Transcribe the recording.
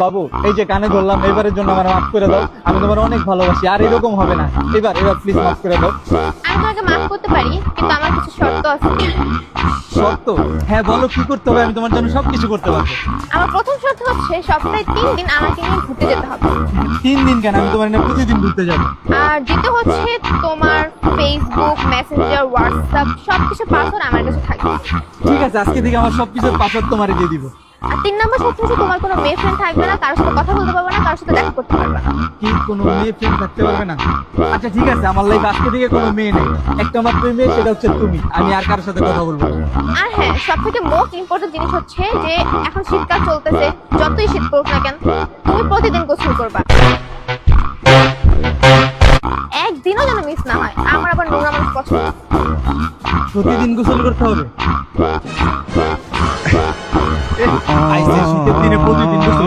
বাবু এই যে কানে ধরলাম, এবারের জন্য আমার মাফ করে দাও। আমি তোমার অনেক ভালোবাসি, আর এরকম হবে না। এবার প্লিজ মাফ করে দাও। আমি তোমাকে মাফ করতে পারি, কিন্তু আমার কিছু শর্ত আছে। শর্ত? হ্যাঁ বলো, কি করতে হবে? আমি তোমার জন্য সবকিছু করতে পারবো। আমার প্রথম শর্ত হচ্ছে সপ্তাহে 3 দিন আমাকে নিয়ে ঘুরতে যেতে হবে। 3 দিন কেন? আমি তোমার নিয়ে প্রতিদিন ঘুরতে যাবো। আর দ্বিতীয় হচ্ছে তোমার ফেসবুক, মেসেঞ্জার, হোয়াটসঅ্যাপ সবকিছু পাসওয়ার্ড আমার কাছে থাকবে। ঠিক আছে, আজকে থেকে আমার সবকিছুর পাসওয়ার্ড তোমারে দিয়ে দিব। আর 3 নম্বর শর্ত হচ্ছে তোমার কোনো মেয়ে ফ্রেন্ড থাকবে না, কারোর সাথে কথা বলতে পারবে না, কারোর সাথে দেখা করতে পারবে না। কি কোনো মেয়ে ফ্রেন্ড থাকতে পারবে না? আচ্ছা ঠিক আছে, আমার লাইফ আজকে থেকে কোনো মেয়ে নেই, একটা মাত্র মেয়ে, সেটা হচ্ছে তুমি। আমি আর কারোর সাথে কথা বলবো না। আর হ্যাঁ, সব থেকে মোস্ট ইম্পর্টেন্ট জিনিস হচ্ছে যে এখন শীতকাল চলতেছে, যতই শীত পড়ুক না কেন তুমি প্রতিদিন গোসল করবা, একদিনও যেন মিস না হয়। আমার আবার নোংরা মানুষ পছন্দ। প্রতিদিন গোসল করতে হবে? আইসে শীতের দিনে প্রতিদিন গোসল